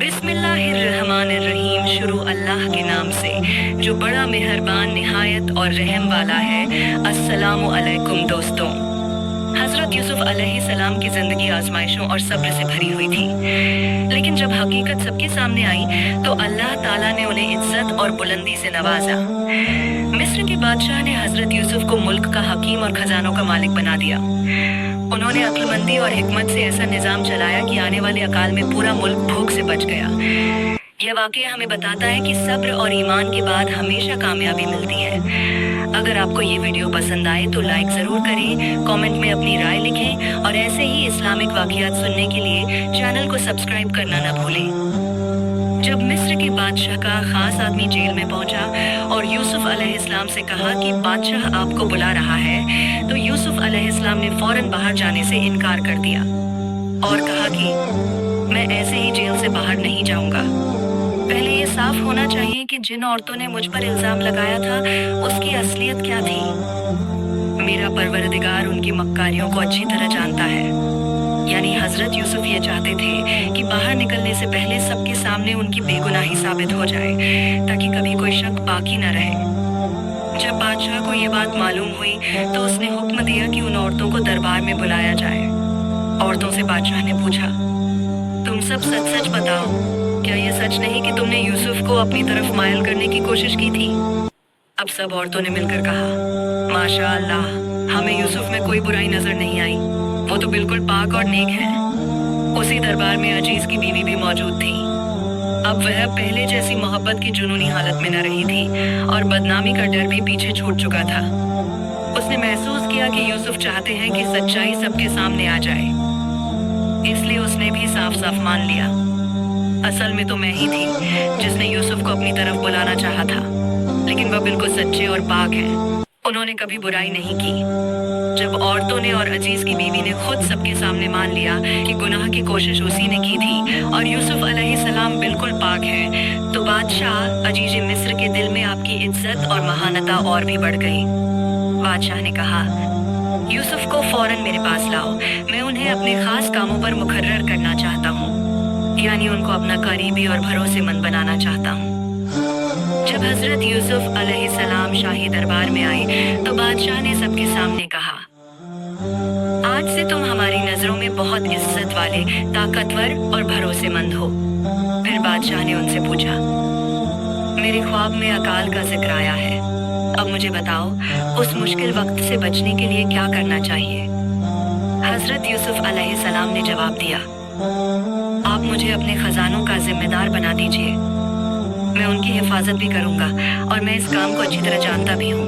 बिस्मिल्लाहिर्रहमानिर्रहीम। शुरू अल्लाह के नाम से जो बड़ा मेहरबान निहायत और रहम वाला है। अस्सलामु अलैकुम दोस्तों। हज़रत यूसुफ अलैहिस्सलाम की ज़िंदगी आजमाइशों और सब्र से भरी हुई थी, लेकिन जब हकीकत सबके सामने आई तो अल्लाह ताला ने उन्हें इज्जत और बुलंदी से नवाजा। मिस्र के बादशाह ने हज़रत यूसुफ को मुल्क का हकीम और खजानों का मालिक बना दिया। उन्होंने अक्लमंदी और हिकमत से ऐसा निज़ाम चलाया कि आने वाले अकाल में पूरा मुल्क भूख से बच गया। यह वाक़या हमें बताता है कि सब्र और ईमान के बाद हमेशा कामयाबी मिलती है। अगर आपको ये वीडियो पसंद आए तो लाइक ज़रूर करें, कमेंट में अपनी राय लिखें और ऐसे ही इस्लामिक वाक़यात सुनने के लिए चैनल को सब्सक्राइब करना न भूलें। जब मिस्र के बादशाह का खास आदमी जेल में पहुंचा और यूसुफ अलैहिस्सलाम से कहा कि बादशाह आपको बुला रहा है, तो यूसुफ अलैहिस्सलाम ने फौरन बाहर जाने से इनकार कर दिया और कहा कि मैं ऐसे ही जेल से बाहर नहीं जाऊंगा। पहले ये साफ होना चाहिए कि जिन औरतों ने मुझ पर इल्जाम लगाया था उसकी असलियत क्या थी। मेरा परवरदिगार उनकी मक्कारियों को अच्छी तरह जानता है। यानी हजरत यूसुफ ये चाहते थे कि बाहर निकलने से पहले सबके सामने उनकी बेगुनाही साबित हो जाए, ताकि कभी कोई शक बाकी न रहे। जब बादशाह को ये बात मालूम हुई तो उसने हुक्म दिया कि उन औरतों को दरबार में बुलाया जाए। औरतों से बादशाह ने पूछा, तुम सब सच सच बताओ, क्या ये सच नहीं कि तुमने यूसुफ को अपनी तरफ मायल करने की कोशिश की थी? अब सब औरतों ने मिलकर कहा, माशा अल्लाह, हमें यूसुफ में कोई बुराई नजर नहीं आई। वो तो बिल्कुल पाक और नेक है। उसी दरबार में अजीज की बीवी भी मौजूद थी। अब वह पहले जैसी मोहब्बत की जुनूनी हालत में न रही थी और बदनामी का डर भी पीछे छूट चुका था। उसने महसूस किया कि यूसुफ चाहते हैं कि सच्चाई सबके सामने आ जाए, इसलिए उसने भी साफ साफ मान लिया। असल में तो मैं ही थी जिसने यूसुफ को अपनी तरफ बुलाना चाहा था, लेकिन वह बिल्कुल सच्चे और पाक हैं। उन्होंने कभी बुराई नहीं की। जब औरतों ने और अजीज की बीवी ने खुद सबके सामने मान लिया कि गुनाह की कोशिश उसी ने की थी और यूसुफ अलैहिस्सलाम बिल्कुल पाक है, तो बादशाह अजीज मिस्र के दिल में आपकी इज्जत और महानता और भी बढ़ गई। बादशाह ने कहा, यूसुफ को फौरन मेरे पास लाओ, मैं उन्हें अपने खास कामों पर मुकर्रर करना चाहता हूँ, यानी उनको अपना करीबी और भरोसेमंद बनाना चाहता हूँ। जब हजरत यूसुफ अलैहिस्सलाम शाही दरबार में आए तो बादशाह ने सबके सामने कहा, आज से तुम हमारी नजरों में बहुत इज्जत वाले, ताकतवर और भरोसेमंद हो। फिर बादशाह ने उनसे पूछा, मेरे ख्वाब में अकाल का जिक्र आया है, अब मुझे बताओ उस मुश्किल वक्त से बचने के लिए क्या करना चाहिए? हजरत यूसुफ अलैहिस्सलाम ने जवाब दिया, आप मुझे अपने खजानों का जिम्मेदार बना दीजिए, मैं उनकी हिफाजत भी करूंगा और मैं इस काम को अच्छी तरह जानता भी हूँ।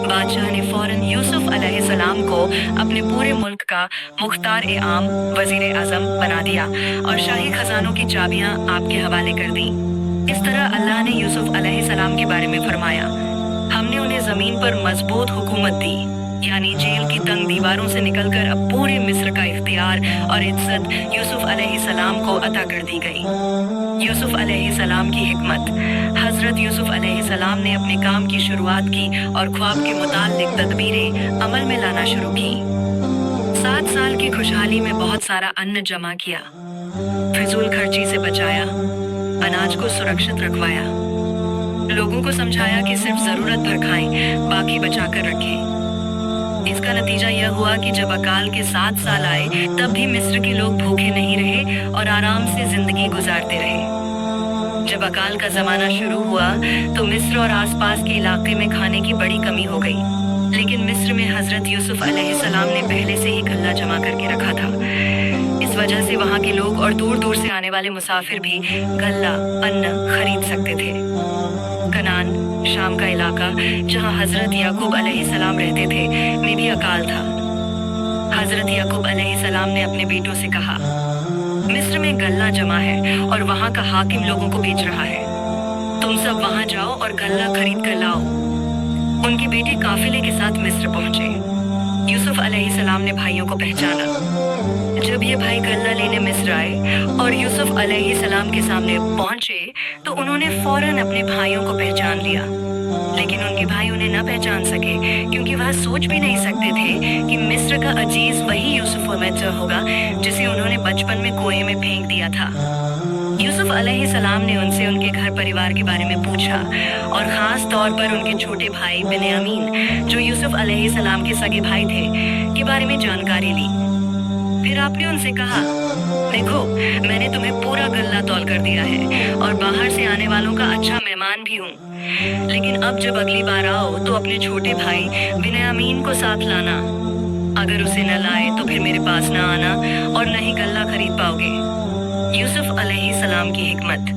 बादशाह ने फौरन यूसुफ अलैहिस्सलाम को अपने पूरे मुल्क का मुख्तार-ए-आम, वजीर आजम बना दिया और शाही खजानों की चाबियां आपके हवाले कर दी। इस तरह अल्लाह ने यूसुफ अलैहिस्सलाम के बारे में फरमाया, हमने उन्हें जमीन पर मजबूत हुकूमत दी, यानी जेल की तंग दीवारों से निकलकर अब पूरे मिस्र का इख्तियार और इज्जत यूसुफ अलैहिस्सलाम को अता कर दी गई। यूसुफ अलैहिस्सलाम की हिकमत। हजरत यूसुफ अलैहिस्सलाम ने अपने काम की शुरुआत की और ख्वाब के मुताल्लिक तदबीरें अमल में लाना शुरू की। 7 साल की खुशहाली में बहुत सारा अन्न जमा किया, फिजूल खर्ची से बचाया, अनाज को सुरक्षित रखवाया, लोगों को समझाया कि सिर्फ जरूरत भर खाएं, बाकी बचा कर रखें। इसका नतीजा यह हुआ कि जब अकाल के 7 साल आए तब भी मिस्र के लोग भूखे नहीं रहे और आराम से जिंदगी गुजारते रहे। जब अकाल का जमाना शुरू हुआ तो मिस्र और आसपास के इलाके में खाने की बड़ी कमी हो गई, लेकिन मिस्र में हजरत यूसुफ अलैहिस्सलाम ने पहले से ही गल्ला जमा करके रखा था। इस वजह से वहाँ के लोग और दूर दूर से आने वाले मुसाफिर भी गल्ला, अन्न खरीद सकते थे। कनान, शाम का इलाका जहाँ हजरत याकूब अलैहिस्सलाम रहते थे, में भी अकाल था। हजरत याकूब अलैहिस्सलाम ने अपने बेटों से कहा, मिस्र में गल्ला जमा है और वहाँ का हाकिम लोगों को बेच रहा है, तुम सब वहाँ जाओ और गल्ला खरीद कर लाओ। उनके बेटे काफिले के साथ मिस्र पहुँचे। यूसुफ अलैहिस्सलाम ने भाइयों को पहचाना। जब ये भाई गल्ला लेने मिस्र आए और यूसुफ अलैहिस्सलाम के सामने पहुंचे तो उन्होंने फौरन अपने भाइयों को पहचान लिया, लेकिन उनके भाई उन्हें न पहचान सके क्योंकि वह सोच भी नहीं सकते थे कि मिस्र का अजीज वही यूसुफ होगा जिसे उन्होंने बचपन में कुएं में फेंक दिया था। यूसुफ अलैहिस्सलाम ने उनसे उनके घर परिवार के बारे में पूछा और खास तौर पर उनके छोटे भाई बिन्यामीन, जो यूसुफ अलैहिस्सलाम के सगे भाई थे, के बारे में जानकारी ली। फिर आपने उनसे कहा, देखो, मैंने तुम्हें पूरा गल्ला तौल कर दिया है और बाहर से आने वालों का अच्छा मेहमान भी हूँ। लेकिन अब जब अगली बार आओ तो अपने छोटे भाई बिन्यामीन को साथ लाना। अगर उसे न लाए तो फिर मेरे पास न आना और न ही गल्ला खरीद पाओगे। यूसुफ अलैहिस्सलाम की हिकमत।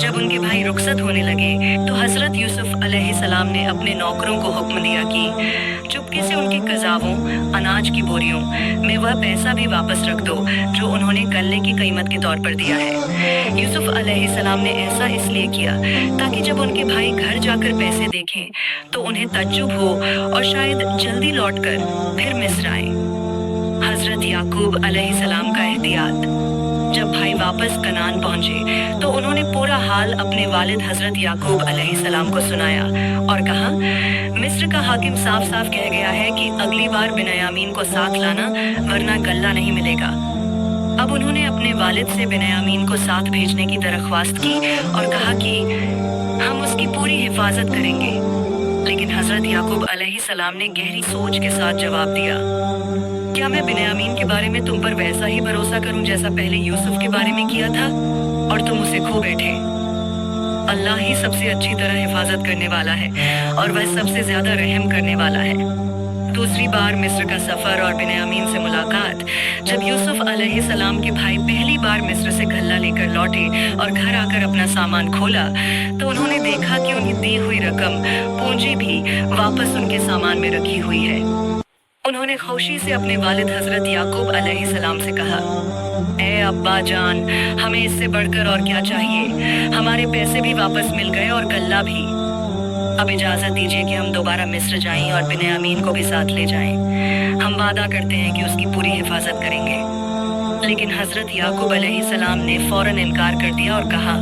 जब उनके भाई रुखसत होने लगे तो हजरत यूसुफ अलैहिस्सलाम ने अपने नौकरों को हुक्म दिया कि चुपके से उनके कज़ावों, अनाज की बोरियों में वह पैसा भी वापस रख दो जो उन्होंने गल्ले की कीमत के तौर पर दिया है। यूसुफ अलैहिस्सलाम ने ऐसा इसलिए किया ताकि जब उनके भाई घर जाकर पैसे देखें तो उन्हें तज्जुब हो और शायद जल्दी लौटकर फिर मिस्र आए। हजरत याकूब अलैहिस्सलाम का एहतियात। जब भाई वापस कनान पहुंचे तो उन्होंने पूरा हाल अपने वालिद हजरत याकूब अलैहिस्सलाम को सुनाया और कहा, मिस्र का हाकिम साफ साफ कह गया है कि अगली बार बिन्यामीन को साथ लाना वरना गल्ला नहीं मिलेगा। अब उन्होंने अपने वालिद से बिन्यामीन को साथ भेजने की दरख्वास्त की और कहा कि हम उसकी पूरी हिफाजत करेंगे। लेकिन हजरत याकूब अलैहिस्सलाम ने गहरी सोच के साथ जवाब दिया, क्या मैं बिन्यामीन के बारे में तुम पर वैसा ही भरोसा करूं जैसा पहले यूसुफ के बारे में किया था और तुम उसे खो बैठे? अल्लाह ही सबसे अच्छी तरह हिफाजत करने वाला है और वह सबसे ज्यादा रहम करने वाला है। दूसरी बार मिस्र का सफर और बिन्यामीन से मुलाकात। जब यूसुफ अलैहिस्सलाम के भाई पहली बार मिस्र से गल्ला लेकर लौटे और घर आकर अपना सामान खोला तो उन्होंने देखा कि उनकी दी हुई रकम, पूंजी भी वापस उनके सामान में रखी हुई है। उन्होंने खुशी से अपने वालिद हजरत याकूब अलैहिस्सलाम से कहा, ए अब्बा जान, हमें इससे बढ़कर और क्या चाहिए? हमारे पैसे भी वापस मिल गए और गल्ला भी। अब इजाजत दीजिए कि हम दोबारा मिस्र जाएं और बिन्यामीन को भी साथ ले जाएं। हम वादा करते हैं कि उसकी पूरी हिफाजत करेंगे। लेकिन हजरत याकूब अलैहिस्सलाम ने फौरन इनकार कर दिया और कहा,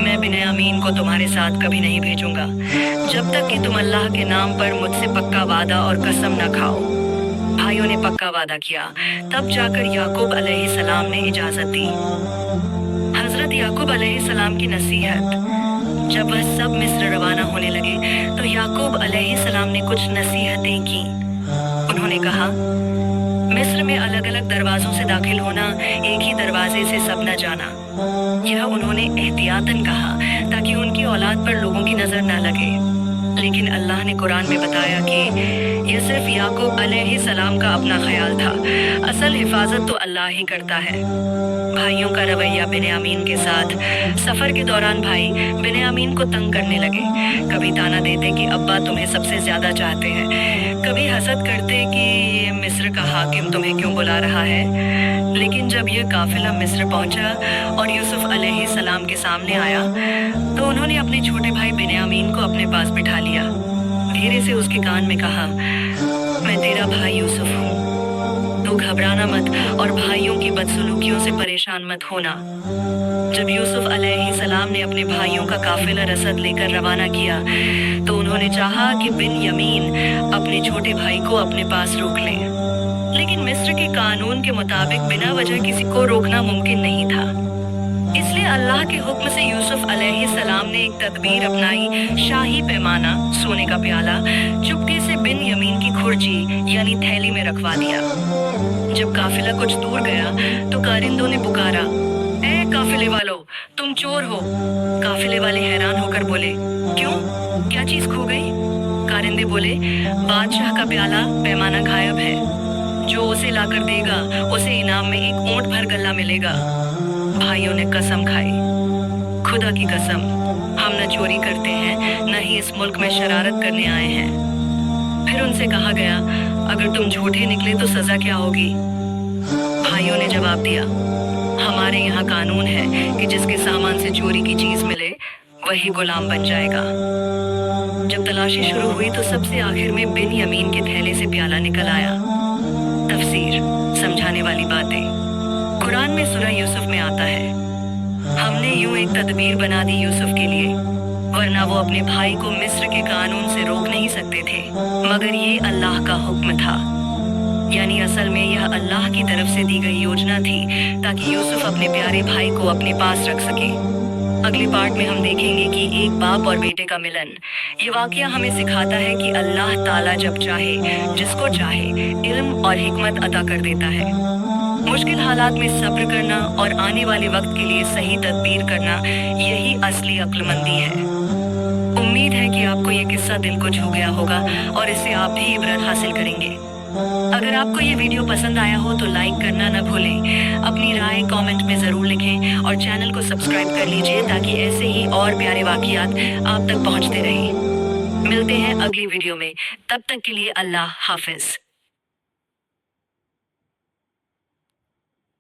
मैं बिन्यामीन को तुम्हारे साथ कभी नहीं भेजूंगा जब तक कि तुम अल्लाह के नाम पर मुझसे पक्का वादा और कसम न खाओ। भाइयों ने पक्का वादा किया, तब जाकर याकूब अलैहिस्सलाम ने इजाजत दी। हजरत याकूब अलैहिस्सलाम की नसीहत। जब वह सब मिस्र रवाना होने लगे तो याकूब अलैहिस्सलाम ने कुछ नसीहतें की। उन्होंने कहा, मिस्र में अलग अलग दरवाजों से दाखिल होना, एक ही दरवाजे से सब न जाना। यह उन्होंने एहतियातन कहा ताकि उनकी औलाद पर लोगों की नजर न लगे। लेकिन अल्लाह ने कुरान में बताया कि यह सिर्फ याकूब अलैहिस्सलाम का अपना ख्याल था। असल हिफाजत तो अल्लाह ही करता है। भाइयों का रवैया बिन्यामीन के साथ। सफर के दौरान भाई बिन्यामीन को तंग करने लगे। कभी ताना देते कि अब्बा तुम्हें सबसे ज्यादा चाहते हैं, कभी हसद करते कि ये मिस्र का हाकिम तुम्हें क्यों बुला रहा है। लेकिन जब यह काफिला मिस्र पहुंचा और यूसुफ अलैहिस्सलाम के सामने आया तो उन्होंने अपने छोटे भाई बिन्यामीन को अपने पास बिठा लिया। धीरे से उसके कान में कहा, मैं तेरा भाई यूसुफ हूँ, तू घबराना मत और भाइयों की बदसलूकियों से परेशान मत होना। जब यूसुफ अलैहिस्सलाम ने अपने भाइयों का काफिला रसद लेकर रवाना किया तो उन्होंने चाहा कि बिन्यामीन अपने छोटे भाई को अपने पास रोक ले। लेकिन मिस्र के कानून के मुताबिक बिना वजह किसी को रोकना मुमकिन नहीं था। इसलिए अल्लाह के हुक्म से यूसुफ अलैहिस्सलाम ने एक तदबीर अपनाई। शाही पैमाना, सोने का प्याला, चुपके से बिन्यामीन की खुर्जी यानी थैली में रखवा दिया। जब काफिला कुछ दूर गया तो कारिंदों ने पुकारा, ए काफिले वालों, तुम चोर हो। काफिले वाले हैरान होकर बोले, क्यों, क्या चीज खो गई? कारिंदे बोले, बादशाह का प्याला, पैमाना गायब है। जो उसे लाकर देगा उसे इनाम में एक ऊंट भर गल्ला मिलेगा। भाइयों ने कसम खाई, खुदा की कसम, हम न चोरी करते हैं न ही इस मुल्क में शरारत करने आए हैं। फिर उनसे कहा गया, अगर तुम झूठे निकले तो सजा क्या होगी? भाइयों ने जवाब दिया, हमारे यहाँ कानून है कि जिसके सामान से चोरी की चीज मिले वही गुलाम बन जाएगा। जब तलाशी शुरू हुई तो सबसे आखिर में बिन्यामीन के थैले से प्याला निकल आया। तफसीर, समझाने वाली बातें। कुरान में सूरह यूसुफ में आता है, हमने यूं एक तदबीर बना दी यूसुफ के लिए, वरना वो अपने भाई को मिस्र के कानून से रोक नहीं सकते थे, मगर ये अल्लाह का हुक्म था। यानी असल में यह अल्लाह की तरफ से दी गई योजना थी ताकि यूसुफ अपने प्यारे भाई को अपने पास रख सके। अगले पार्ट में हम देखेंगे कि एक बाप और बेटे का मिलन। ये वाकया हमें सिखाता है कि अल्लाह ताला जब चाहे, जिसको चाहे, इल्म और हिकमत अता कर देता है। मुश्किल हालात में सब्र करना और आने वाले वक्त के लिए सही तदबीर करना, यही असली अक्लमंदी है। उम्मीद है कि आपको ये किस्सा दिल को छू गया होगा और इससे आप भी इबरत हासिल करेंगे। अगर आपको ये वीडियो पसंद आया हो तो लाइक करना न भूलें। अपनी राय कमेंट में ज़रूर लिखें और चैनल को सब्सक्राइब कर लीजिए ताकि ऐसे ही और प्यारे वाक़ियात आप तक पहुंचते रहें। मिलते हैं अगली वीडियो में, तब तक के लिए अल्लाह हाफ़िज़।